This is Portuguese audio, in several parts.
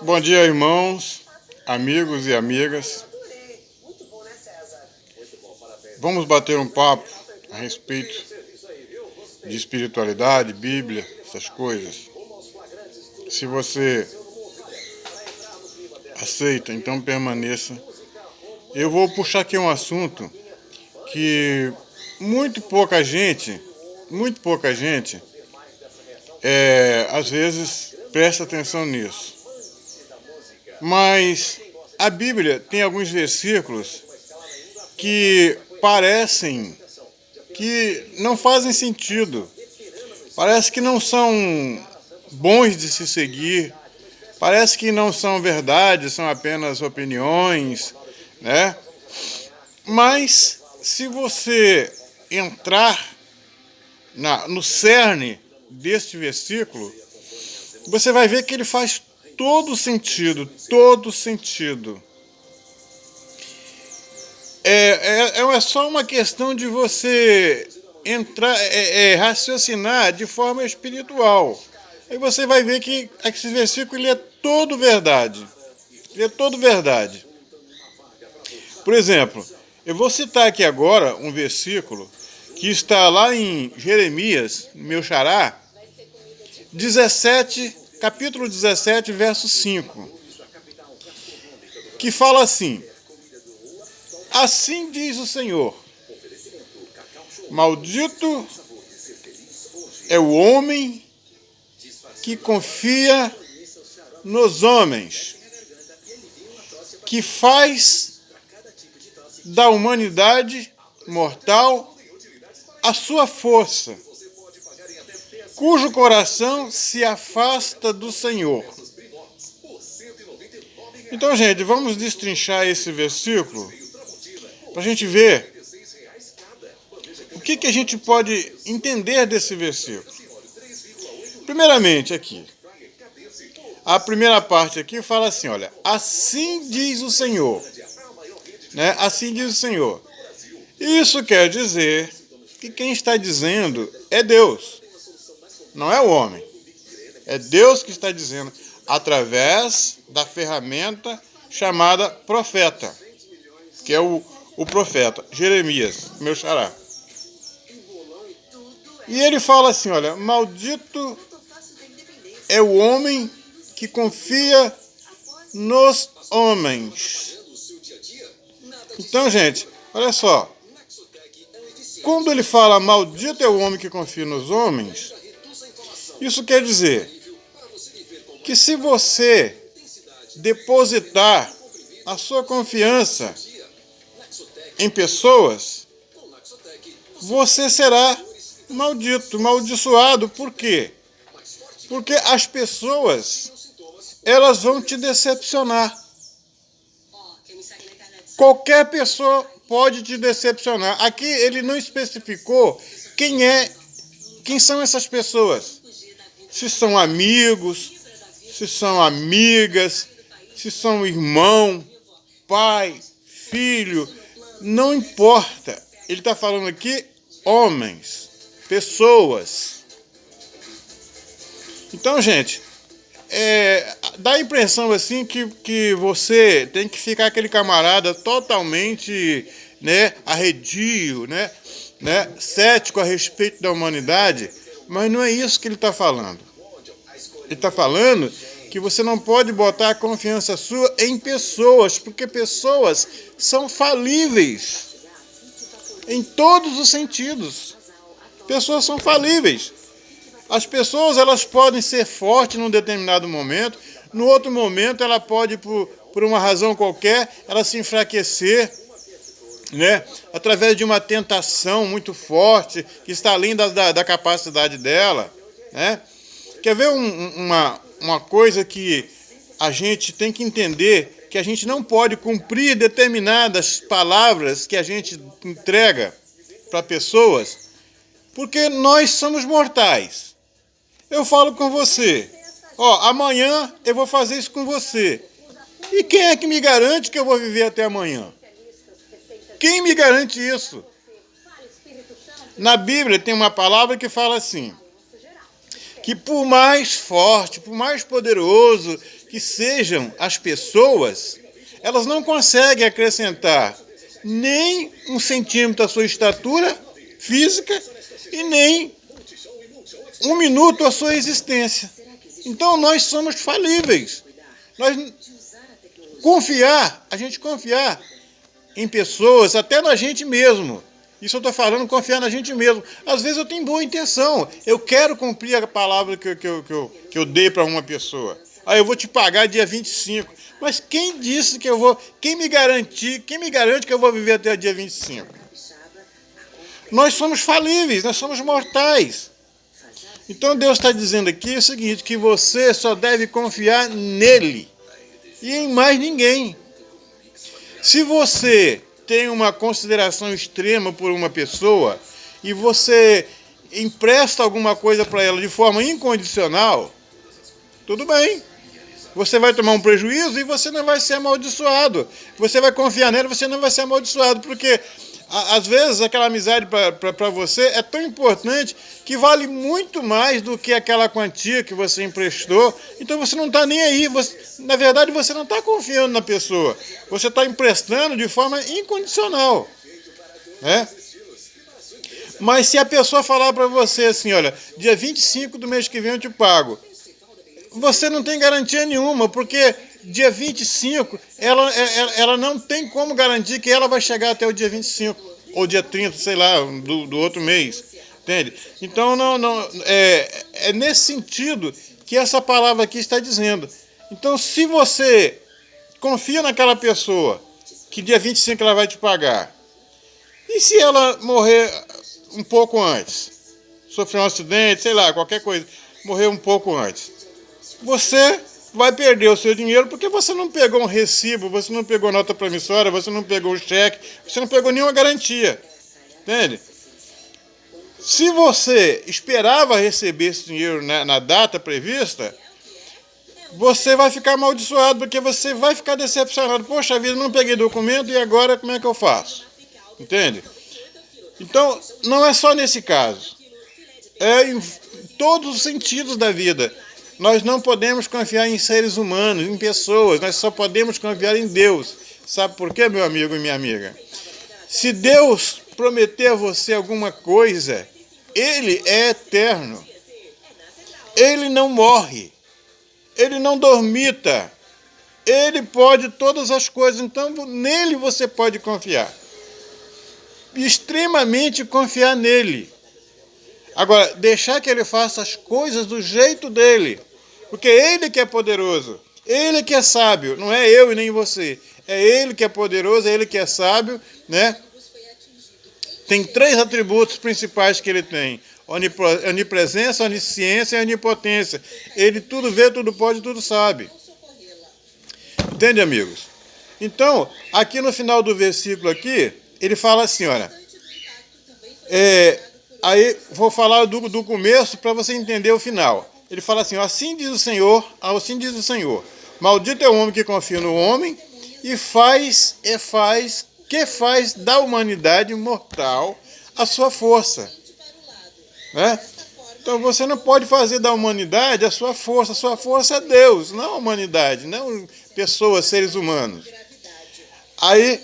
Bom dia, irmãos, amigos e amigas. Vamos bater um papo a respeito de espiritualidade, Bíblia, essas coisas. Se você aceita, então permaneça. Eu vou puxar aqui um assunto que muito pouca gente, às vezes presta atenção nisso. Mas a Bíblia tem alguns versículos que parecem que não fazem sentido. Parece que não são bons de se seguir. Parece que não são verdade, são apenas opiniões, né? Mas se você entrar no cerne deste versículo, você vai ver que ele faz todo sentido. É só uma questão de você entrar, raciocinar de forma espiritual. Aí você vai ver que esse versículo ele é todo verdade. Por exemplo, eu vou citar aqui agora um versículo que está lá em Jeremias, meu xará, capítulo 17, verso 5, que fala assim: assim diz o Senhor, maldito é o homem que confia nos homens, que faz da humanidade mortal a sua força, cujo coração se afasta do Senhor. Então, gente, vamos destrinchar esse versículo para a gente ver o que a gente pode entender desse versículo. Primeiramente, aqui, a primeira parte aqui fala assim, olha, assim diz o Senhor, né? Assim diz o Senhor. Isso quer dizer que quem está dizendo é Deus, não é o homem. É Deus que está dizendo através da ferramenta chamada profeta, que é o profeta Jeremias, meu xará. E ele fala assim, olha, maldito é o homem que confia nos homens. Então, gente, olha só. Quando ele fala maldito é o homem que confia nos homens, isso quer dizer que se você depositar a sua confiança em pessoas, você será maldito, amaldiçoado. Por quê? Porque as pessoas, elas vão te decepcionar. Qualquer pessoa pode te decepcionar. Aqui ele não especificou quem são essas pessoas. Se são amigos, se são amigas, se são irmão, pai, filho, não importa. Ele está falando aqui homens, pessoas. Então, gente, dá a impressão assim que você tem que ficar aquele camarada totalmente, né, arredio, né, cético a respeito da humanidade, mas não é isso que ele está falando. Ele está falando que você não pode botar a confiança sua em pessoas, porque pessoas são falíveis em todos os sentidos. Pessoas são falíveis. As pessoas, elas podem ser fortes num determinado momento, no outro momento ela pode, por uma razão qualquer, ela se enfraquecer, né? Através de uma tentação muito forte, que está além da capacidade dela, né? Quer ver uma coisa que a gente tem que entender, que a gente não pode cumprir determinadas palavras que a gente entrega para pessoas, porque nós somos mortais. Eu falo com você, amanhã eu vou fazer isso com você. E quem é que me garante que eu vou viver até amanhã? Quem me garante isso? Na Bíblia tem uma palavra que fala assim, que por mais forte, por mais poderoso que sejam as pessoas, elas não conseguem acrescentar nem 1 centímetro à sua estatura física e nem 1 minuto à sua existência. Então nós somos falíveis. A gente confiar em pessoas, até na gente mesmo. Isso eu estou falando, confiar na gente mesmo. Às vezes eu tenho boa intenção. Eu quero cumprir a palavra que eu dei para uma pessoa. Eu vou te pagar dia 25. Mas quem disse que eu vou... Quem me garante que eu vou viver até o dia 25? Nós somos falíveis, nós somos mortais. Então Deus está dizendo aqui o seguinte, que você só deve confiar nele e em mais ninguém. Se você tem uma consideração extrema por uma pessoa e você empresta alguma coisa para ela de forma incondicional, tudo bem. Você vai tomar um prejuízo e você não vai ser amaldiçoado. Você vai confiar nela e você não vai ser amaldiçoado, porque às vezes aquela amizade para você é tão importante que vale muito mais do que aquela quantia que você emprestou. Então você não está nem aí. Na verdade, você não está confiando na pessoa. Você está emprestando de forma incondicional, né? Mas se a pessoa falar para você assim, olha, dia 25 do mês que vem eu te pago, você não tem garantia nenhuma, porque dia 25, ela não tem como garantir que ela vai chegar até o dia 25, ou dia 30, sei lá, do outro mês, entende? Então, é nesse sentido que essa palavra aqui está dizendo. Então, se você confia naquela pessoa, que dia 25 ela vai te pagar, e se ela morrer um pouco antes, sofrer um acidente, sei lá, qualquer coisa, morrer um pouco antes, você vai perder o seu dinheiro porque você não pegou um recibo, você não pegou nota promissória, você não pegou um cheque, você não pegou nenhuma garantia, entende? Se você esperava receber esse dinheiro na data prevista, você vai ficar amaldiçoado, porque você vai ficar decepcionado. Poxa vida, não peguei documento e agora como é que eu faço? Entende? Então, não é só nesse caso. É em todos os sentidos da vida. Nós não podemos confiar em seres humanos, em pessoas. Nós só podemos confiar em Deus. Sabe por quê, meu amigo e minha amiga? Se Deus prometer a você alguma coisa, Ele é eterno. Ele não morre. Ele não dormita. Ele pode todas as coisas. Então, nele você pode confiar. Extremamente confiar nele. Agora, deixar que ele faça as coisas do jeito dele. Porque é ele que é poderoso. Ele que é sábio. Não é eu e nem você. É ele que é poderoso, é ele que é sábio, né? Tem 3 atributos principais que ele tem. Onipresença, onisciência e onipotência. Ele tudo vê, tudo pode, tudo sabe. Entende, amigos? Então, aqui no final do versículo aqui, ele fala assim, olha. Aí vou falar do começo para você entender o final. Ele fala assim, assim diz o Senhor, maldito é o homem que confia no homem e faz da humanidade mortal a sua força. Né? Então você não pode fazer da humanidade a sua força é Deus, não a humanidade, não pessoas, seres humanos. Aí,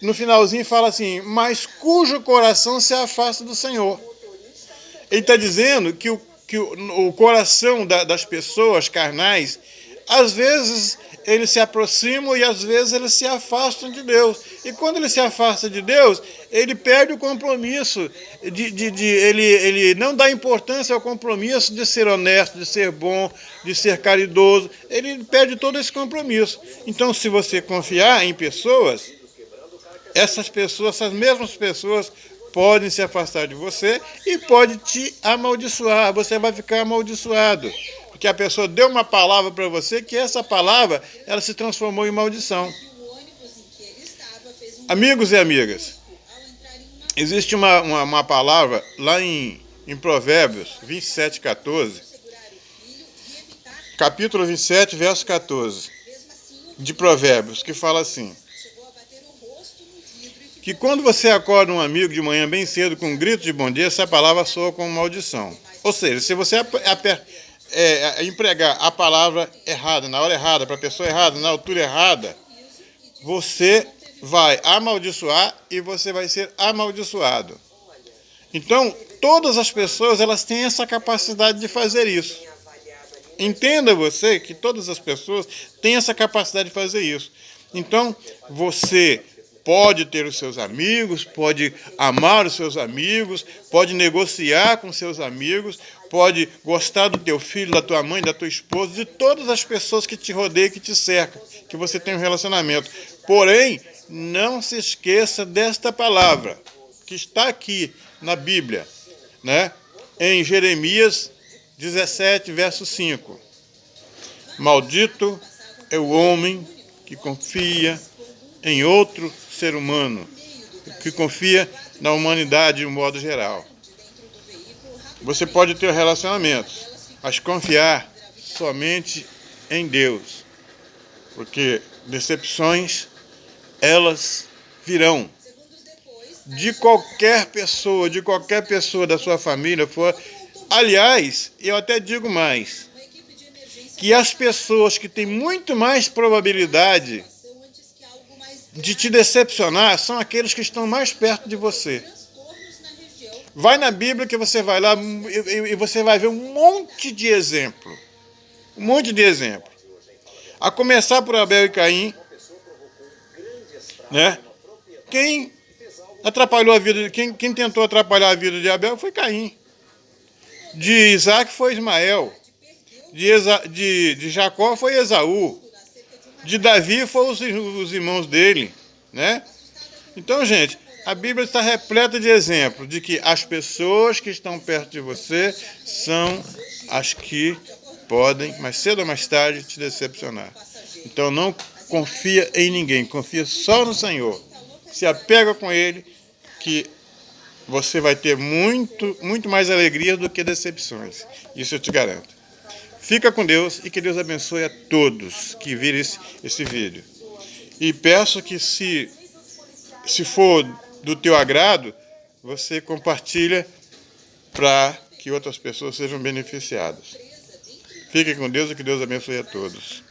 no finalzinho fala assim, mas cujo coração se afasta do Senhor. Ele está dizendo que o coração das pessoas carnais, às vezes eles se aproximam e às vezes eles se afastam de Deus. E quando ele se afasta de Deus, ele perde o compromisso, ele não dá importância ao compromisso de ser honesto, de ser bom, de ser caridoso. Ele perde todo esse compromisso. Então, se você confiar em pessoas, essas mesmas pessoas podem se afastar de você e pode te amaldiçoar. Você vai ficar amaldiçoado. Porque a pessoa deu uma palavra para você que essa palavra ela se transformou em maldição. Amigos e amigas, existe uma palavra lá em Provérbios 27, 14, capítulo 27, verso 14, de Provérbios, que fala assim: que quando você acorda um amigo de manhã bem cedo com um grito de bom dia, essa palavra soa como maldição. Ou seja, se você empregar a palavra errada, na hora errada, para a pessoa errada, na altura errada, você vai amaldiçoar e você vai ser amaldiçoado. Então, todas as pessoas, elas têm essa capacidade de fazer isso. Entenda você que todas as pessoas têm essa capacidade de fazer isso. Então, você pode ter os seus amigos, pode amar os seus amigos, pode negociar com seus amigos, pode gostar do teu filho, da tua mãe, da tua esposa, de todas as pessoas que te rodeiam, que te cercam, que você tem um relacionamento. Porém, não se esqueça desta palavra, que está aqui na Bíblia, né? Em Jeremias 17, verso 5. Maldito é o homem que confia em outro ser humano, que confia na humanidade de um modo geral. Você pode ter relacionamentos, mas confiar somente em Deus, porque decepções, elas virão de qualquer pessoa da sua família for. Aliás, eu até digo mais, que as pessoas que têm muito mais probabilidade de te decepcionar são aqueles que estão mais perto de você. Vai na Bíblia que você vai lá e você vai ver um monte de exemplo. Um monte de exemplo. A começar por Abel e Caim, né? Quem tentou atrapalhar a vida de Abel foi Caim. De Isaac foi Ismael. De Jacó foi Esaú. De Davi foram os irmãos dele, né? Então, gente, a Bíblia está repleta de exemplos de que as pessoas que estão perto de você são as que podem, mais cedo ou mais tarde, te decepcionar. Então, não confia em ninguém, confia só no Senhor. Se apega com Ele, que você vai ter muito mais alegria do que decepções. Isso eu te garanto. Fica com Deus e que Deus abençoe a todos que viram esse vídeo. E peço que se for do teu agrado, você compartilha para que outras pessoas sejam beneficiadas. Fique com Deus e que Deus abençoe a todos.